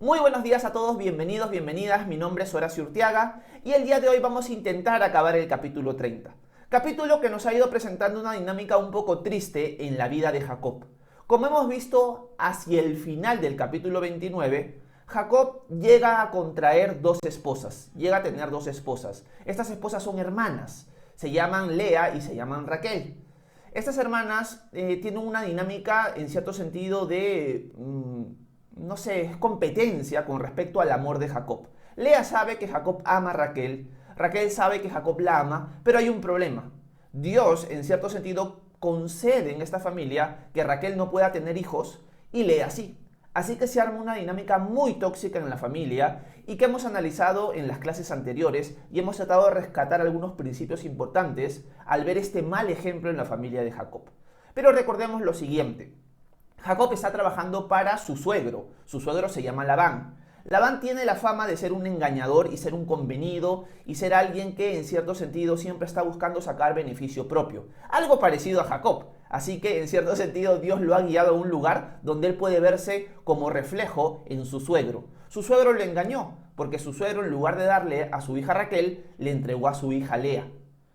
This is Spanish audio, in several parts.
Muy buenos días a todos, bienvenidos, bienvenidas, mi nombre es Horacio Urteaga y el día de hoy vamos a intentar acabar el capítulo 30. Capítulo que nos ha ido presentando una dinámica un poco triste en la vida de Jacob. Como hemos visto hacia el final del capítulo 29, Jacob llega a contraer dos esposas, llega a tener dos esposas. Estas esposas son hermanas, se llaman Lea y se llaman Raquel. Estas hermanas tienen una dinámica en cierto sentido de, no sé, es competencia con respecto al amor de Jacob. Lea sabe que Jacob ama a Raquel, Raquel sabe que Jacob la ama, pero hay un problema. Dios, en cierto sentido, concede en esta familia que Raquel no pueda tener hijos y Lea sí. Así que se arma una dinámica muy tóxica en la familia y que hemos analizado en las clases anteriores y hemos tratado de rescatar algunos principios importantes al ver este mal ejemplo en la familia de Jacob. Pero recordemos lo siguiente. Jacob está trabajando para su suegro se llama Labán. Labán tiene la fama de ser un engañador y ser un convenido y ser alguien que en cierto sentido siempre está buscando sacar beneficio propio. Algo parecido a Jacob. Así que en cierto sentido Dios lo ha guiado a un lugar donde él puede verse como reflejo en su suegro. Su suegro le engañó porque su suegro en lugar de darle a su hija Raquel le entregó a su hija Lea.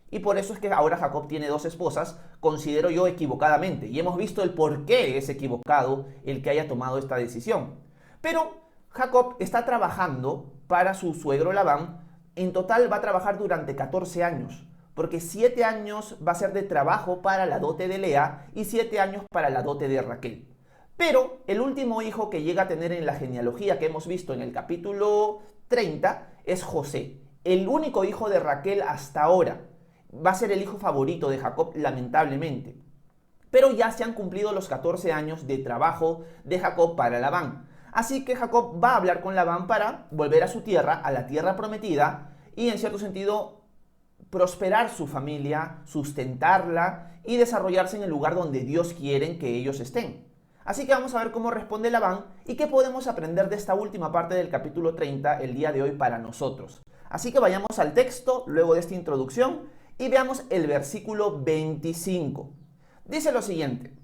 Y por eso es que ahora Jacob tiene dos esposas, considero yo equivocadamente. Y hemos visto el por qué es equivocado el que haya tomado esta decisión. Pero Jacob está trabajando para su suegro Labán. En total va a trabajar durante 14 años. Porque 7 años va a ser de trabajo para la dote de Lea y 7 años para la dote de Raquel. Pero el último hijo que llega a tener en la genealogía que hemos visto en el capítulo 30 es José. El único hijo de Raquel hasta ahora. Va a ser el hijo favorito de Jacob, lamentablemente. Pero ya se han cumplido los 14 años de trabajo de Jacob para Labán. Así que Jacob va a hablar con Labán para volver a su tierra, a la tierra prometida, y en cierto sentido prosperar su familia, sustentarla y desarrollarse en el lugar donde Dios quiere que ellos estén. Así que vamos a ver cómo responde Labán y qué podemos aprender de esta última parte del capítulo 30 el día de hoy para nosotros. Así que vayamos al texto luego de esta introducción y veamos el versículo 25. Dice lo siguiente: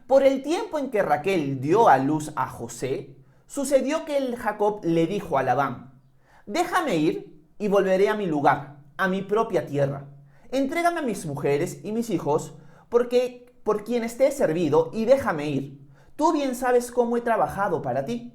por el tiempo en que Raquel dio a luz a José, sucedió que el Jacob le dijo a Labán: déjame ir y volveré a mi lugar, a mi propia tierra. Entrégame a mis mujeres y mis hijos, porque por quienes te he servido, y déjame ir. Tú bien sabes cómo he trabajado para ti.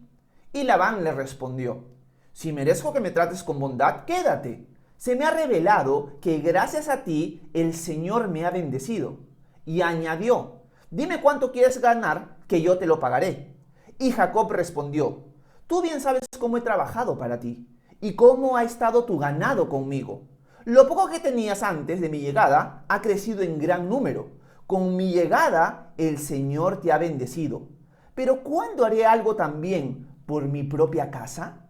Y Labán le respondió: si merezco que me trates con bondad, quédate. Se me ha revelado que gracias a ti el Señor me ha bendecido. Y añadió: dime cuánto quieres ganar, que yo te lo pagaré. Y Jacob respondió: tú bien sabes cómo he trabajado para ti, y cómo ha estado tu ganado conmigo. Lo poco que tenías antes de mi llegada ha crecido en gran número. Con mi llegada el Señor te ha bendecido. Pero ¿cuándo haré algo también por mi propia casa?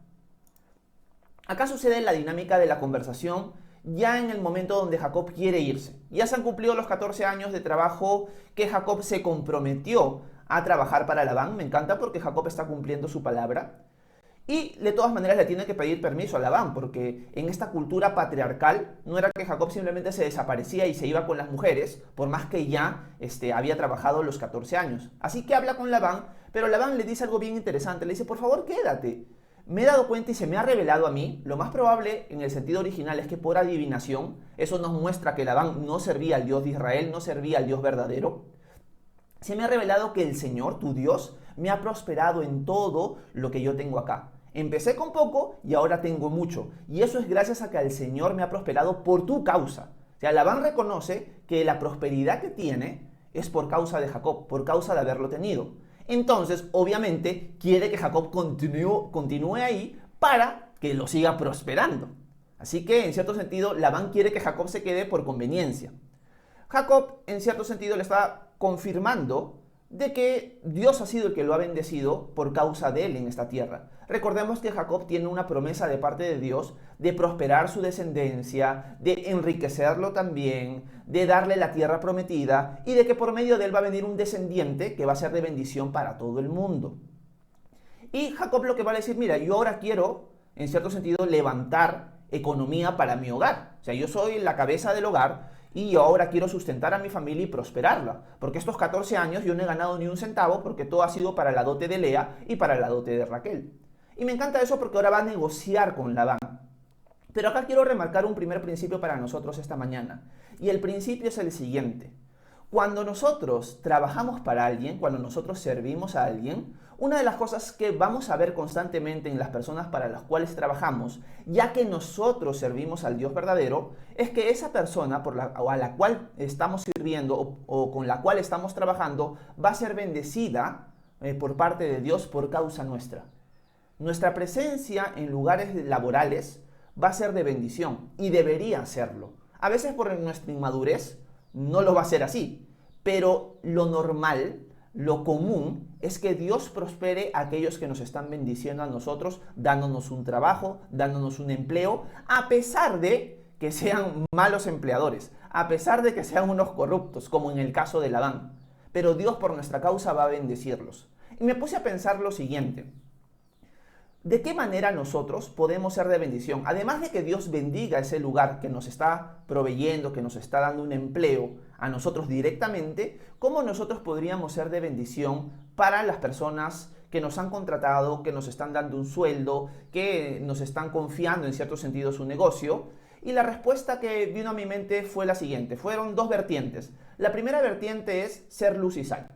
Acá sucede la dinámica de la conversación ya en el momento donde Jacob quiere irse. Ya se han cumplido los 14 años de trabajo que Jacob se comprometió a trabajar para Labán. Me encanta porque Jacob está cumpliendo su palabra. Y de todas maneras le tiene que pedir permiso a Labán, porque en esta cultura patriarcal no era que Jacob simplemente se desaparecía y se iba con las mujeres, por más que ya había trabajado los 14 años. Así que habla con Labán, pero Labán le dice algo bien interesante. Le dice: por favor, quédate. Me he dado cuenta y se me ha revelado a mí, lo más probable en el sentido original es que por adivinación, eso nos muestra que Labán no servía al Dios de Israel, no servía al Dios verdadero. Se me ha revelado que el Señor, tu Dios, me ha prosperado en todo lo que yo tengo acá. Empecé con poco y ahora tengo mucho. Y eso es gracias a que el Señor me ha prosperado por tu causa. O sea, Labán reconoce que la prosperidad que tiene es por causa de Jacob, por causa de haberlo tenido. Entonces, obviamente, quiere que Jacob continúe ahí para que lo siga prosperando. Así que, en cierto sentido, Labán quiere que Jacob se quede por conveniencia. Jacob, en cierto sentido, le está confirmando de que Dios ha sido el que lo ha bendecido por causa de él en esta tierra. Recordemos que Jacob tiene una promesa de parte de Dios de prosperar su descendencia, de enriquecerlo también, de darle la tierra prometida y de que por medio de él va a venir un descendiente que va a ser de bendición para todo el mundo. Y Jacob lo que va a decir: mira, yo ahora quiero, en cierto sentido, levantar economía para mi hogar. O sea, yo soy la cabeza del hogar y yo ahora quiero sustentar a mi familia y prosperarla, porque estos 14 años yo no he ganado ni un centavo porque todo ha sido para la dote de Lea y para la dote de Raquel. Y me encanta eso porque ahora va a negociar con Labán. Pero acá quiero remarcar un primer principio para nosotros esta mañana. Y el principio es el siguiente. Cuando nosotros trabajamos para alguien, cuando nosotros servimos a alguien, una de las cosas que vamos a ver constantemente en las personas para las cuales trabajamos, ya que nosotros servimos al Dios verdadero, es que esa persona a la cual estamos sirviendo o con la cual estamos trabajando va a ser bendecida por parte de Dios por causa nuestra. Nuestra presencia en lugares laborales va a ser de bendición y debería serlo. A veces por nuestra inmadurez no lo va a ser así, pero lo normal, lo común, es que Dios prospere a aquellos que nos están bendiciendo a nosotros, dándonos un trabajo, dándonos un empleo, a pesar de que sean malos empleadores, a pesar de que sean unos corruptos, como en el caso de Labán. Pero Dios por nuestra causa va a bendecirlos. Y me puse a pensar lo siguiente. ¿De qué manera nosotros podemos ser de bendición? Además de que Dios bendiga ese lugar que nos está proveyendo, que nos está dando un empleo a nosotros directamente, ¿cómo nosotros podríamos ser de bendición para las personas que nos han contratado, que nos están dando un sueldo, que nos están confiando en cierto sentido su negocio? Y la respuesta que vino a mi mente fue la siguiente. Fueron dos vertientes. La primera vertiente es ser luz y sal.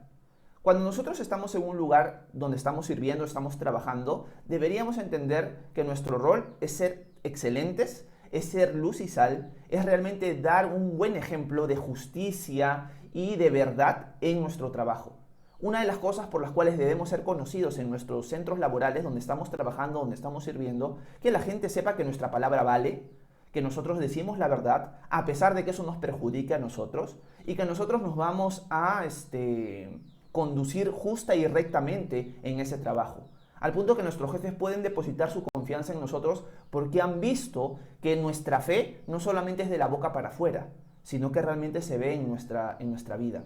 Cuando nosotros estamos en un lugar donde estamos sirviendo, estamos trabajando, deberíamos entender que nuestro rol es ser excelentes, es ser luz y sal, es realmente dar un buen ejemplo de justicia y de verdad en nuestro trabajo. Una de las cosas por las cuales debemos ser conocidos en nuestros centros laborales donde estamos trabajando, donde estamos sirviendo, que la gente sepa que nuestra palabra vale, que nosotros decimos la verdad, a pesar de que eso nos perjudique a nosotros, y que nosotros nos vamos a conducir justa y rectamente en ese trabajo. Al punto que nuestros jefes pueden depositar su confianza en nosotros porque han visto que nuestra fe no solamente es de la boca para afuera, sino que realmente se ve en nuestra vida.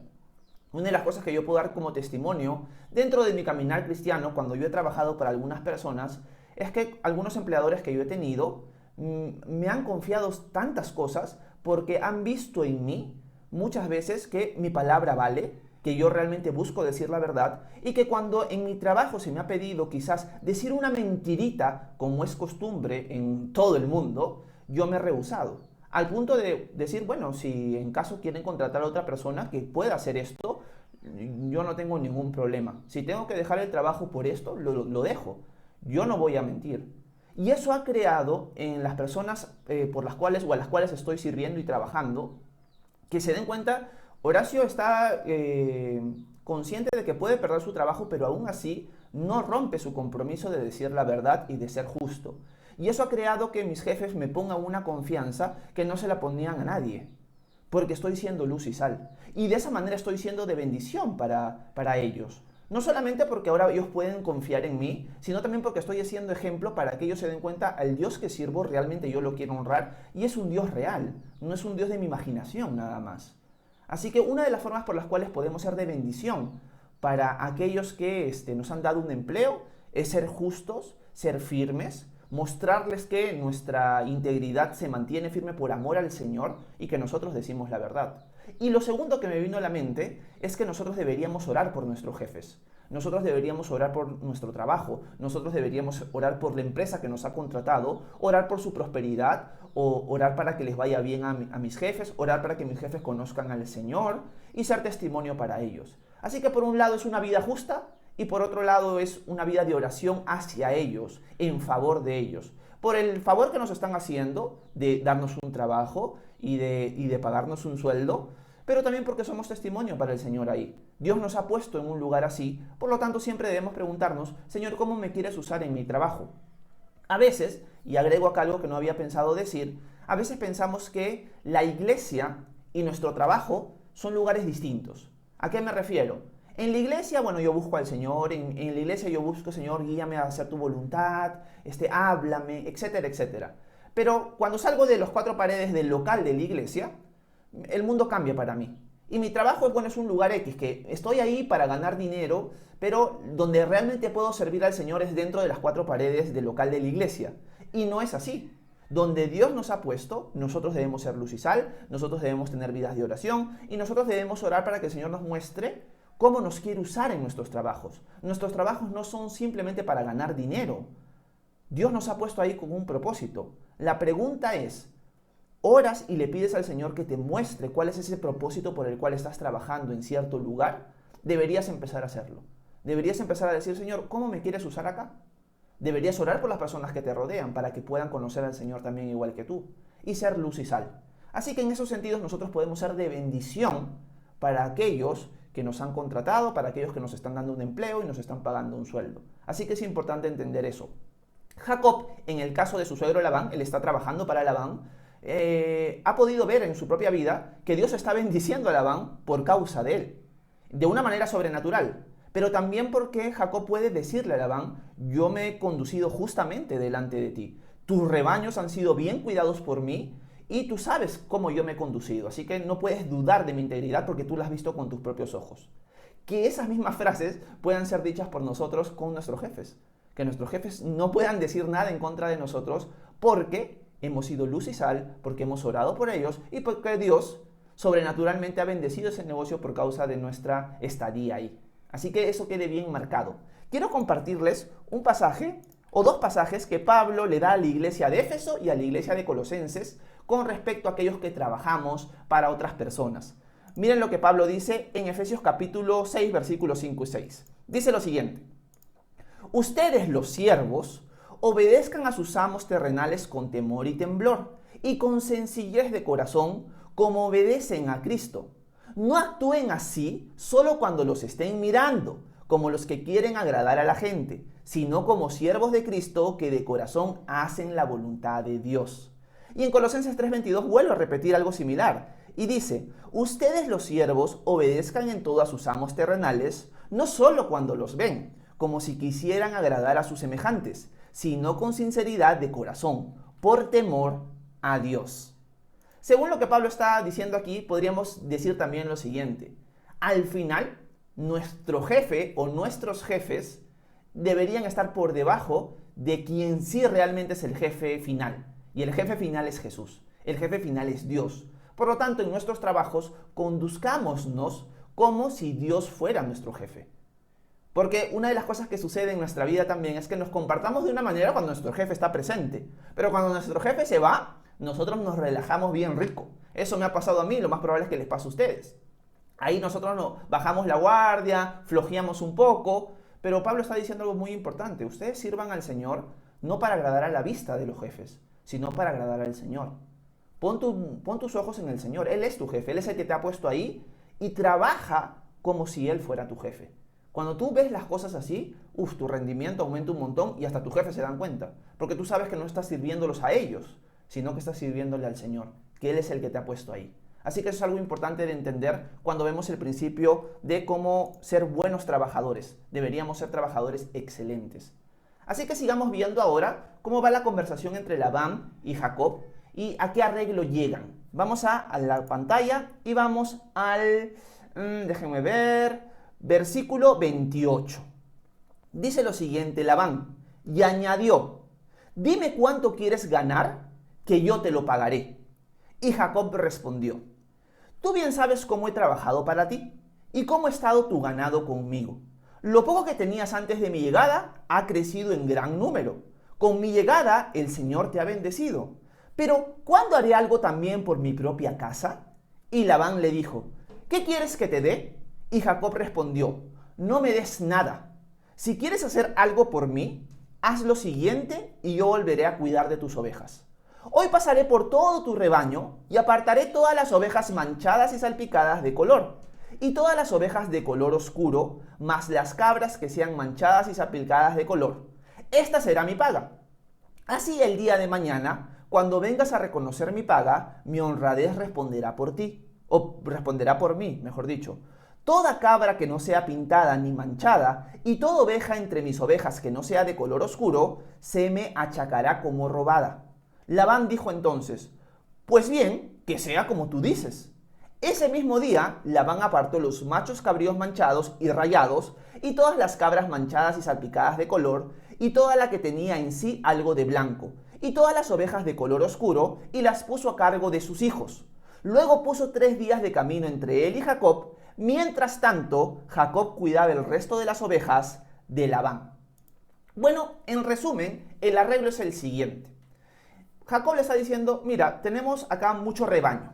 Una de las cosas que yo puedo dar como testimonio dentro de mi caminar cristiano, cuando yo he trabajado para algunas personas, es que algunos empleadores que yo he tenido me han confiado tantas cosas porque han visto en mí muchas veces que mi palabra vale, que yo realmente busco decir la verdad y que cuando en mi trabajo se me ha pedido quizás decir una mentirita, como es costumbre en todo el mundo, yo me he rehusado. Al punto de decir, bueno, si en caso quieren contratar a otra persona que pueda hacer esto, yo no tengo ningún problema. Si tengo que dejar el trabajo por esto, lo dejo. Yo no voy a mentir. Y eso ha creado en las personas por las cuales o a las cuales estoy sirviendo y trabajando, que se den cuenta. Horacio está consciente de que puede perder su trabajo, pero aún así no rompe su compromiso de decir la verdad y de ser justo. Y eso ha creado que mis jefes me pongan una confianza que no se la ponían a nadie, porque estoy siendo luz y sal. Y de esa manera estoy siendo de bendición para ellos. No solamente porque ahora ellos pueden confiar en mí, sino también porque estoy haciendo ejemplo para que ellos se den cuenta al Dios que sirvo realmente yo lo quiero honrar y es un Dios real, no es un Dios de mi imaginación nada más. Así que una de las formas por las cuales podemos ser de bendición para aquellos que nos han dado un empleo es ser justos, ser firmes, mostrarles que nuestra integridad se mantiene firme por amor al Señor y que nosotros decimos la verdad. Y lo segundo que me vino a la mente es que nosotros deberíamos orar por nuestros jefes. Nosotros deberíamos orar por nuestro trabajo, nosotros deberíamos orar por la empresa que nos ha contratado, orar por su prosperidad, o orar para que les vaya bien a mis jefes, orar para que mis jefes conozcan al Señor y ser testimonio para ellos. Así que por un lado es una vida justa y por otro lado es una vida de oración hacia ellos, en favor de ellos. Por el favor que nos están haciendo de darnos un trabajo y de pagarnos un sueldo, pero también porque somos testimonio para el Señor ahí. Dios nos ha puesto en un lugar así, por lo tanto siempre debemos preguntarnos, Señor, ¿cómo me quieres usar en mi trabajo? A veces, y agrego acá algo que no había pensado decir, a veces pensamos que la iglesia y nuestro trabajo son lugares distintos. ¿A qué me refiero? En la iglesia, bueno, yo busco al Señor, en la iglesia yo busco, Señor, guíame a hacer tu voluntad, háblame, etcétera, etcétera. Pero cuando salgo de las cuatro paredes del local de la iglesia, el mundo cambia para mí. Y mi trabajo, bueno, es un lugar X, que estoy ahí para ganar dinero, pero donde realmente puedo servir al Señor es dentro de las cuatro paredes del local de la iglesia. Y no es así. Donde Dios nos ha puesto, nosotros debemos ser luz y sal, nosotros debemos tener vidas de oración y nosotros debemos orar para que el Señor nos muestre cómo nos quiere usar en nuestros trabajos. Nuestros trabajos no son simplemente para ganar dinero. Dios nos ha puesto ahí con un propósito. La pregunta es, ¿oras y le pides al Señor que te muestre cuál es ese propósito por el cual estás trabajando en cierto lugar? Deberías empezar a hacerlo. Deberías empezar a decir, Señor, ¿cómo me quieres usar acá? Deberías orar por las personas que te rodean para que puedan conocer al Señor también igual que tú y ser luz y sal. Así que en esos sentidos nosotros podemos ser de bendición para aquellos que nos han contratado, para aquellos que nos están dando un empleo y nos están pagando un sueldo. Así que es importante entender eso. Jacob, en el caso de su suegro Labán, él está trabajando para Labán, ha podido ver en su propia vida que Dios está bendiciendo a Labán por causa de él, de una manera sobrenatural. Pero también porque Jacob puede decirle a Labán, yo me he conducido justamente delante de ti. Tus rebaños han sido bien cuidados por mí y tú sabes cómo yo me he conducido. Así que no puedes dudar de mi integridad porque tú la has visto con tus propios ojos. Que esas mismas frases puedan ser dichas por nosotros con nuestros jefes. Que nuestros jefes no puedan decir nada en contra de nosotros porque hemos sido luz y sal, porque hemos orado por ellos y porque Dios sobrenaturalmente ha bendecido ese negocio por causa de nuestra estadía ahí. Así que eso quede bien marcado. Quiero compartirles un pasaje o dos pasajes que Pablo le da a la iglesia de Éfeso y a la iglesia de Colosenses con respecto a aquellos que trabajamos para otras personas. Miren lo que Pablo dice en Efesios capítulo 6, versículos 5 y 6. Dice lo siguiente: ustedes los siervos obedezcan a sus amos terrenales con temor y temblor y con sencillez de corazón como obedecen a Cristo. No actúen así solo cuando los estén mirando, como los que quieren agradar a la gente, sino como siervos de Cristo que de corazón hacen la voluntad de Dios. Y en Colosenses 3:22 vuelve a repetir algo similar y dice: ustedes los siervos obedezcan en todo a sus amos terrenales, no solo cuando los ven, como si quisieran agradar a sus semejantes, sino con sinceridad de corazón, por temor a Dios. Según lo que Pablo está diciendo aquí, podríamos decir también lo siguiente: al final, nuestro jefe o nuestros jefes deberían estar por debajo de quien sí realmente es el jefe final. Y el jefe final es Jesús. El jefe final es Dios. Por lo tanto, en nuestros trabajos, conduzcámonos como si Dios fuera nuestro jefe. Porque una de las cosas que sucede en nuestra vida también es que nos comportamos de una manera cuando nuestro jefe está presente. Pero cuando nuestro jefe se va, nosotros nos relajamos bien rico. Eso me ha pasado a mí, lo más probable es que les pase a ustedes. Ahí nosotros bajamos la guardia, flojeamos un poco, pero Pablo está diciendo algo muy importante. Ustedes sirvan al Señor no para agradar a la vista de los jefes, sino para agradar al Señor. Pon tus ojos en el Señor. Él es tu jefe, Él es el que te ha puesto ahí y trabaja como si Él fuera tu jefe. Cuando tú ves las cosas así, tu rendimiento aumenta un montón y hasta tus jefes se dan cuenta. Porque tú sabes que no estás sirviéndolos a ellos, sino que estás sirviéndole al Señor, que Él es el que te ha puesto ahí. Así que eso es algo importante de entender cuando vemos el principio de cómo ser buenos trabajadores. Deberíamos ser trabajadores excelentes. Así que sigamos viendo ahora cómo va la conversación entre Labán y Jacob y a qué arreglo llegan. Vamos a la pantalla y vamos al, déjenme ver, versículo 28. Dice lo siguiente Labán, y añadió: dime cuánto quieres ganar, que yo te lo pagaré. Y Jacob respondió: tú bien sabes cómo he trabajado para ti y cómo ha estado tu ganado conmigo. Lo poco que tenías antes de mi llegada ha crecido en gran número. Con mi llegada el Señor te ha bendecido. Pero ¿cuándo haré algo también por mi propia casa? Y Labán le dijo: ¿qué quieres que te dé? Y Jacob respondió: no me des nada. Si quieres hacer algo por mí, haz lo siguiente y yo volveré a cuidar de tus ovejas. Hoy pasaré por todo tu rebaño y apartaré todas las ovejas manchadas y salpicadas de color, y todas las ovejas de color oscuro, más las cabras que sean manchadas y salpicadas de color. Esta será mi paga. Así el día de mañana, cuando vengas a reconocer mi paga, mi honradez responderá por ti, o responderá por mí, mejor dicho. Toda cabra que no sea pintada ni manchada, y toda oveja entre mis ovejas que no sea de color oscuro, se me achacará como robada. Labán dijo entonces: pues bien, que sea como tú dices. Ese mismo día, Labán apartó los machos cabríos manchados y rayados, y todas las cabras manchadas y salpicadas de color, y toda la que tenía en sí algo de blanco, y todas las ovejas de color oscuro, y las puso a cargo de sus hijos. Luego puso 3 días de camino entre él y Jacob. Mientras tanto, Jacob cuidaba el resto de las ovejas de Labán. Bueno, en resumen, el arreglo es el siguiente. Jacob le está diciendo, mira, tenemos acá mucho rebaño.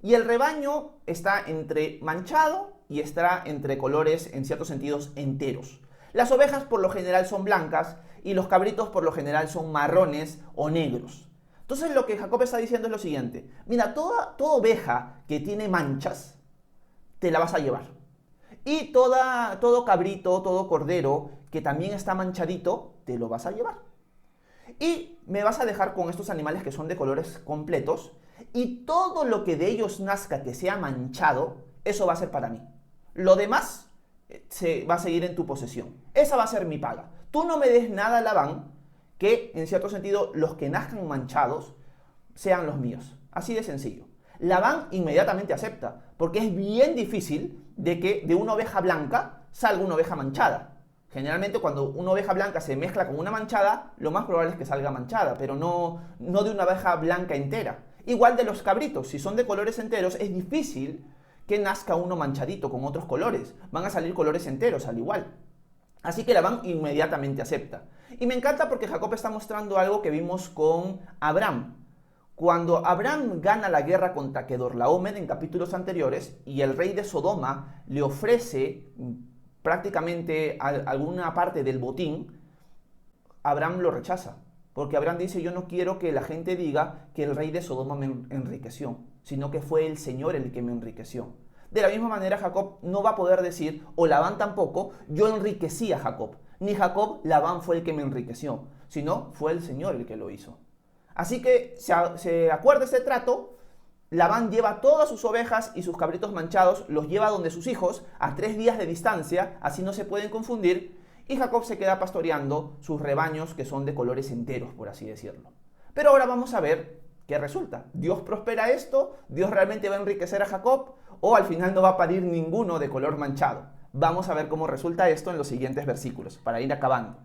Y el rebaño está entre manchado y está entre colores, en ciertos sentidos, enteros. Las ovejas por lo general son blancas y los cabritos por lo general son marrones o negros. Entonces lo que Jacob está diciendo es lo siguiente. Mira, toda oveja que tiene manchas, te la vas a llevar. Y todo cabrito, todo cordero que también está manchadito, te lo vas a llevar. Y me vas a dejar con estos animales que son de colores completos. Y todo lo que de ellos nazca que sea manchado, eso va a ser para mí. Lo demás se va a seguir en tu posesión. Esa va a ser mi paga. Tú no me des nada a Labán, que en cierto sentido los que nazcan manchados sean los míos. Así de sencillo. Labán inmediatamente acepta, porque es bien difícil de que de una oveja blanca salga una oveja manchada. Generalmente cuando una oveja blanca se mezcla con una manchada, lo más probable es que salga manchada, pero no de una oveja blanca entera. Igual de los cabritos, si son de colores enteros, es difícil que nazca uno manchadito con otros colores. Van a salir colores enteros al igual. Así que Labán inmediatamente acepta. Y me encanta porque Jacob está mostrando algo que vimos con Abraham. Cuando Abraham gana la guerra contra Kedorlaomer en capítulos anteriores y el rey de Sodoma le ofrece prácticamente alguna parte del botín, Abraham lo rechaza. Porque Abraham dice, yo no quiero que la gente diga que el rey de Sodoma me enriqueció, sino que fue el Señor el que me enriqueció. De la misma manera Jacob no va a poder decir, o Labán tampoco, yo enriquecí a Jacob. Ni Jacob, Labán fue el que me enriqueció, sino fue el Señor el que lo hizo. Así que se acuerda este trato, Labán lleva todas sus ovejas y sus cabritos manchados, los lleva donde sus hijos, a 3 días de distancia, así no se pueden confundir, y Jacob se queda pastoreando sus rebaños que son de colores enteros, por así decirlo. Pero ahora vamos a ver qué resulta. ¿Dios prospera esto? ¿Dios realmente va a enriquecer a Jacob? ¿O al final no va a parir ninguno de color manchado? Vamos a ver cómo resulta esto en los siguientes versículos, para ir acabando.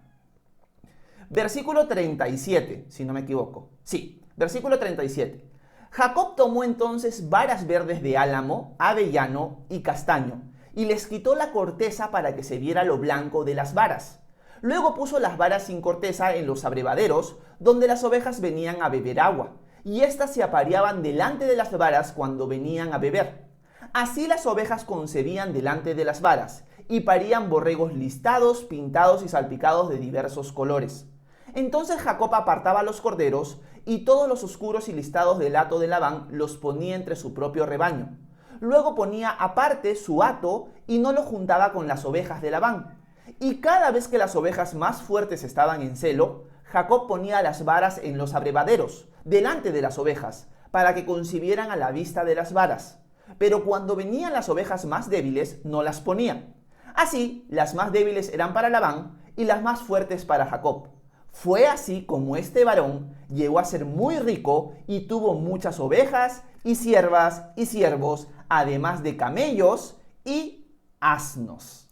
Versículo 37, si no me equivoco. Sí, versículo 37. Jacob tomó entonces varas verdes de álamo, avellano y castaño, y les quitó la corteza para que se viera lo blanco de las varas. Luego puso las varas sin corteza en los abrevaderos, donde las ovejas venían a beber agua, y éstas se apareaban delante de las varas cuando venían a beber. Así las ovejas concebían delante de las varas, y parían borregos listados, pintados y salpicados de diversos colores. Entonces Jacob apartaba los corderos, y todos los oscuros y listados del hato de Labán los ponía entre su propio rebaño. Luego ponía aparte su hato y no lo juntaba con las ovejas de Labán. Y cada vez que las ovejas más fuertes estaban en celo, Jacob ponía las varas en los abrevaderos, delante de las ovejas, para que concibieran a la vista de las varas. Pero cuando venían las ovejas más débiles, no las ponía. Así, las más débiles eran para Labán y las más fuertes para Jacob. Fue así como este varón llegó a ser muy rico y tuvo muchas ovejas y siervas y siervos, además de camellos y asnos.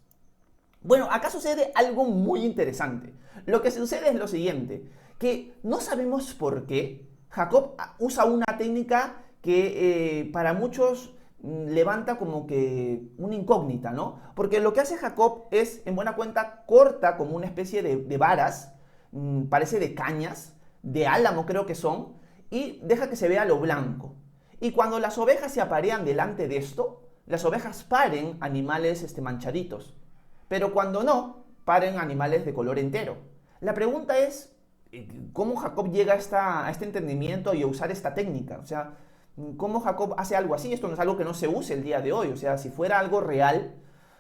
Bueno, acá sucede algo muy interesante. Lo que sucede es lo siguiente, que no sabemos por qué Jacob usa una técnica que para muchos levanta como que una incógnita, ¿no? Porque lo que hace Jacob es, en buena cuenta, corta como una especie de varas, parece de cañas, de álamo creo que son, y deja que se vea lo blanco. Y cuando las ovejas se aparean delante de esto, las ovejas paren animales manchaditos. Pero cuando no, paren animales de color entero. La pregunta es, ¿cómo Jacob llega a este entendimiento y a usar esta técnica? O sea, ¿cómo Jacob hace algo así? Esto no es algo que no se use el día de hoy. O sea, si fuera algo real,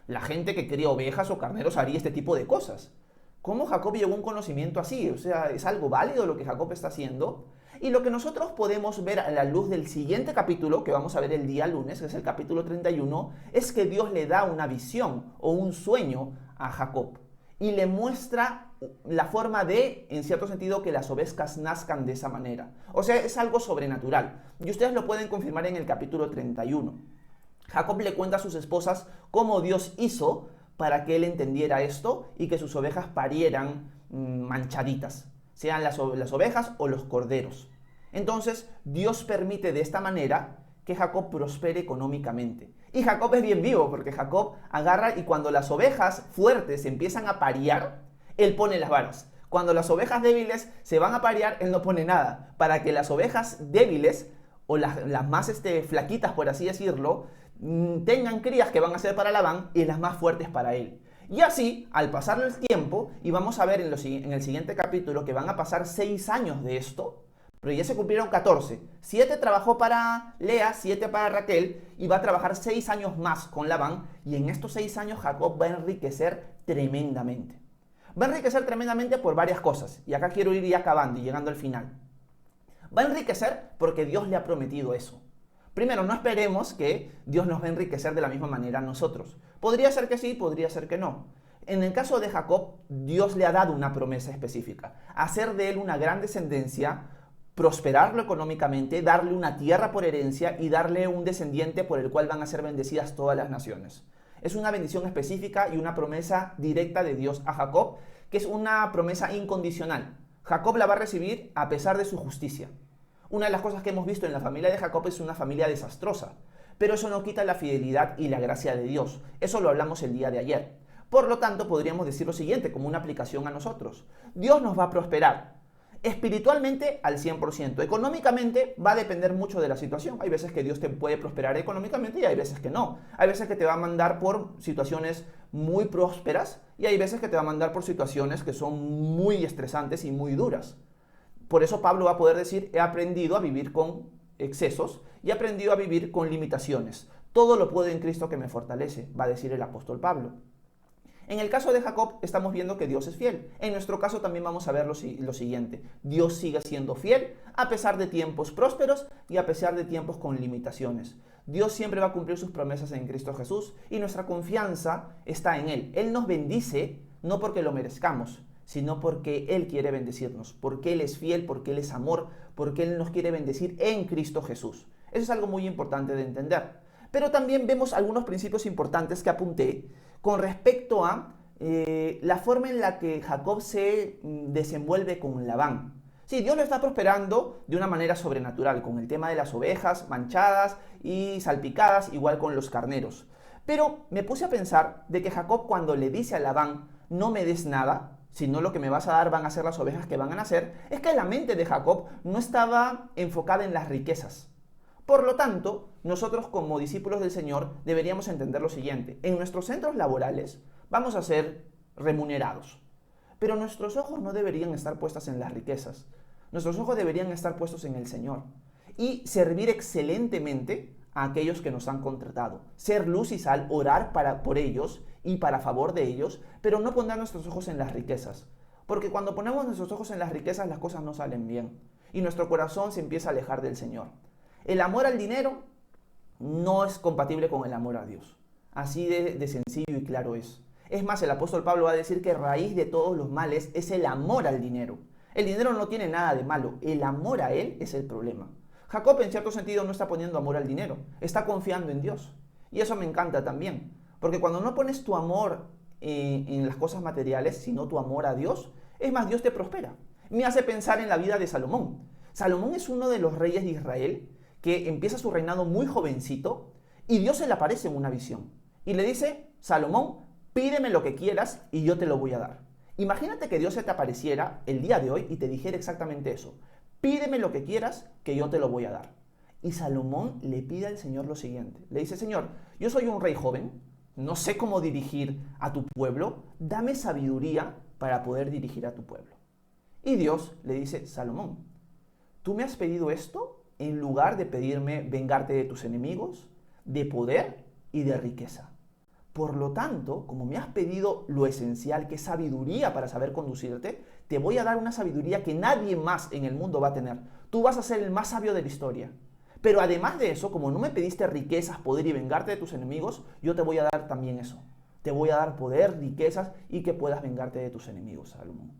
la gente que cría ovejas o carneros haría este tipo de cosas. ¿Cómo Jacob llegó a un conocimiento así? O sea, ¿es algo válido lo que Jacob está haciendo? Y lo que nosotros podemos ver a la luz del siguiente capítulo, que vamos a ver el día lunes, que es el capítulo 31, es que Dios le da una visión o un sueño a Jacob. Y le muestra la forma de, en cierto sentido, que las ovejas nazcan de esa manera. O sea, es algo sobrenatural. Y ustedes lo pueden confirmar en el capítulo 31. Jacob le cuenta a sus esposas cómo Dios hizo para que él entendiera esto y que sus ovejas parieran manchaditas, sean las ovejas o los corderos. Entonces, Dios permite de esta manera que Jacob prospere económicamente. Y Jacob es bien vivo, porque Jacob agarra y cuando las ovejas fuertes empiezan a parear, él pone las varas. Cuando las ovejas débiles se van a parear, él no pone nada. Para que las ovejas débiles, o las más flaquitas, por así decirlo, tengan crías que van a ser para Labán y las más fuertes para él. Y así, al pasar el tiempo, y vamos a ver en el siguiente capítulo que van a pasar 6 años de esto, pero ya se cumplieron 14. 7 trabajó para Lea, 7 para Raquel, y va a trabajar 6 años más con Labán, y en estos 6 años Jacob va a enriquecer tremendamente. Va a enriquecer tremendamente por varias cosas, y acá quiero ir ya acabando y llegando al final. Va a enriquecer porque Dios le ha prometido eso. Primero, no esperemos que Dios nos va a enriquecer de la misma manera a nosotros. Podría ser que sí, podría ser que no. En el caso de Jacob, Dios le ha dado una promesa específica: hacer de él una gran descendencia, prosperarlo económicamente, darle una tierra por herencia y darle un descendiente por el cual van a ser bendecidas todas las naciones. Es una bendición específica y una promesa directa de Dios a Jacob, que es una promesa incondicional. Jacob la va a recibir a pesar de su justicia. Una de las cosas que hemos visto en la familia de Jacob es una familia desastrosa, pero eso no quita la fidelidad y la gracia de Dios. Eso lo hablamos el día de ayer. Por lo tanto, podríamos decir lo siguiente como una aplicación a nosotros: Dios nos va a prosperar espiritualmente al 100%. Económicamente va a depender mucho de la situación. Hay veces que Dios te puede prosperar económicamente y hay veces que no. Hay veces que te va a mandar por situaciones muy prósperas y hay veces que te va a mandar por situaciones que son muy estresantes y muy duras. Por eso Pablo va a poder decir: he aprendido a vivir con excesos y he aprendido a vivir con limitaciones. Todo lo puedo en Cristo que me fortalece, va a decir el apóstol Pablo. En el caso de Jacob estamos viendo que Dios es fiel. En nuestro caso también vamos a ver lo siguiente: Dios sigue siendo fiel a pesar de tiempos prósperos y a pesar de tiempos con limitaciones. Dios siempre va a cumplir sus promesas en Cristo Jesús y nuestra confianza está en Él. Él nos bendice no porque lo merezcamos, sino porque Él quiere bendecirnos, porque Él es fiel, porque Él es amor, porque Él nos quiere bendecir en Cristo Jesús. Eso es algo muy importante de entender. Pero también vemos algunos principios importantes que apunté con respecto a la forma en la que Jacob se desenvuelve con Labán. Sí, Dios lo está prosperando de una manera sobrenatural, con el tema de las ovejas manchadas y salpicadas, igual con los carneros. Pero me puse a pensar de que Jacob, cuando le dice a Labán: no me des nada, sino lo que me vas a dar van a ser las ovejas que van a nacer, es que la mente de Jacob no estaba enfocada en las riquezas. Por lo tanto, nosotros como discípulos del Señor deberíamos entender lo siguiente: en nuestros centros laborales vamos a ser remunerados, pero nuestros ojos no deberían estar puestos en las riquezas. Nuestros ojos deberían estar puestos en el Señor y servir excelentemente a aquellos que nos han contratado. Ser luz y sal, orar por ellos y para favor de ellos, pero no poner nuestros ojos en las riquezas. Porque cuando ponemos nuestros ojos en las riquezas, las cosas no salen bien y nuestro corazón se empieza a alejar del Señor. El amor al dinero no es compatible con el amor a Dios. Así de sencillo y claro es. Es más, el apóstol Pablo va a decir que raíz de todos los males es el amor al dinero. El dinero no tiene nada de malo, el amor a él es el problema. Jacob, en cierto sentido, no está poniendo amor al dinero, está confiando en Dios. Y eso me encanta también, porque cuando no pones tu amor en las cosas materiales, sino tu amor a Dios, es más, Dios te prospera. Me hace pensar en la vida de Salomón. Salomón es uno de los reyes de Israel que empieza su reinado muy jovencito y Dios se le aparece en una visión y le dice: Salomón, pídeme lo que quieras y yo te lo voy a dar. Imagínate que Dios se te apareciera el día de hoy y te dijera exactamente eso: pídeme lo que quieras que yo te lo voy a dar. Y Salomón le pide al Señor lo siguiente, le dice: Señor, yo soy un rey joven, no sé cómo dirigir a tu pueblo, dame sabiduría para poder dirigir a tu pueblo. Y Dios le dice: Salomón, ¿tú me has pedido esto en lugar de pedirme vengarte de tus enemigos, de poder y de riqueza? Por lo tanto, como me has pedido lo esencial, que es sabiduría para saber conducirte, te voy a dar una sabiduría que nadie más en el mundo va a tener. Tú vas a ser el más sabio de la historia. Pero además de eso, como no me pediste riquezas, poder y vengarte de tus enemigos, yo te voy a dar también eso. Te voy a dar poder, riquezas y que puedas vengarte de tus enemigos, Salomón.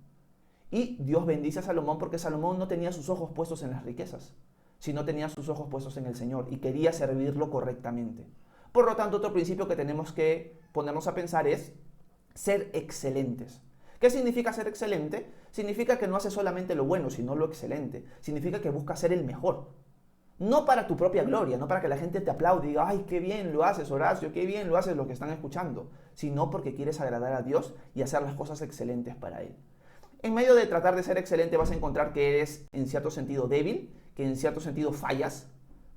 Y Dios bendice a Salomón porque Salomón no tenía sus ojos puestos en las riquezas, sino tenía sus ojos puestos en el Señor y quería servirlo correctamente. Por lo tanto, otro principio que tenemos que ponernos a pensar es ser excelentes. ¿Qué significa ser excelente? Significa que no haces solamente lo bueno, sino lo excelente. Significa que buscas ser el mejor. No para tu propia gloria, no para que la gente te aplaude y diga: ¡ay, qué bien lo haces, Horacio! ¡Qué bien lo haces los que están escuchando! Sino porque quieres agradar a Dios y hacer las cosas excelentes para Él. En medio de tratar de ser excelente vas a encontrar que eres en cierto sentido débil, que en cierto sentido fallas,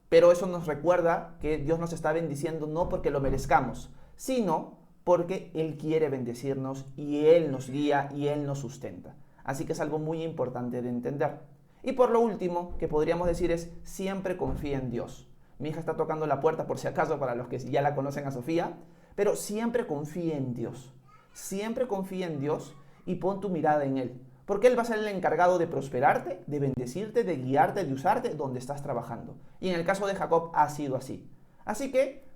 pero eso nos recuerda que Dios nos está bendiciendo no porque lo merezcamos, sino porque Él quiere bendecirnos y Él nos guía y Él nos sustenta. Así que es algo muy importante de entender. Y por lo último que podríamos decir es siempre confía en Dios. Mi hija está tocando la puerta por si acaso para los que ya la conocen a Sofía, pero siempre confía en Dios. Siempre confía en Dios y pon tu mirada en Él. Porque Él va a ser el encargado de prosperarte, de bendecirte, de guiarte, de usarte donde estás trabajando. Y en el caso de Jacob ha sido así. Así que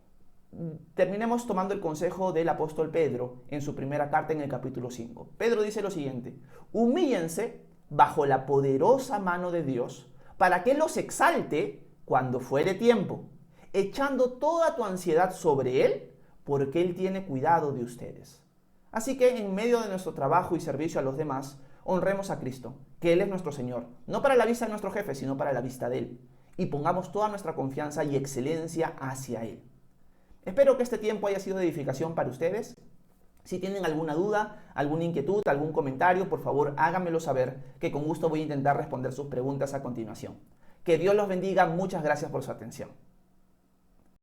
terminemos tomando el consejo del apóstol Pedro en su primera carta en el capítulo 5. Pedro dice lo siguiente: humíllense bajo la poderosa mano de Dios para que los exalte cuando fuere tiempo, echando toda tu ansiedad sobre Él, porque Él tiene cuidado de ustedes. Así que en medio de nuestro trabajo y servicio a los demás, honremos a Cristo, que Él es nuestro Señor, no para la vista de nuestro jefe, sino para la vista de Él, y pongamos toda nuestra confianza y excelencia hacia Él. Espero que este tiempo haya sido de edificación para ustedes. Si tienen alguna duda, alguna inquietud, algún comentario, por favor háganmelo saber, que con gusto voy a intentar responder sus preguntas a continuación. Que Dios los bendiga, muchas gracias por su atención.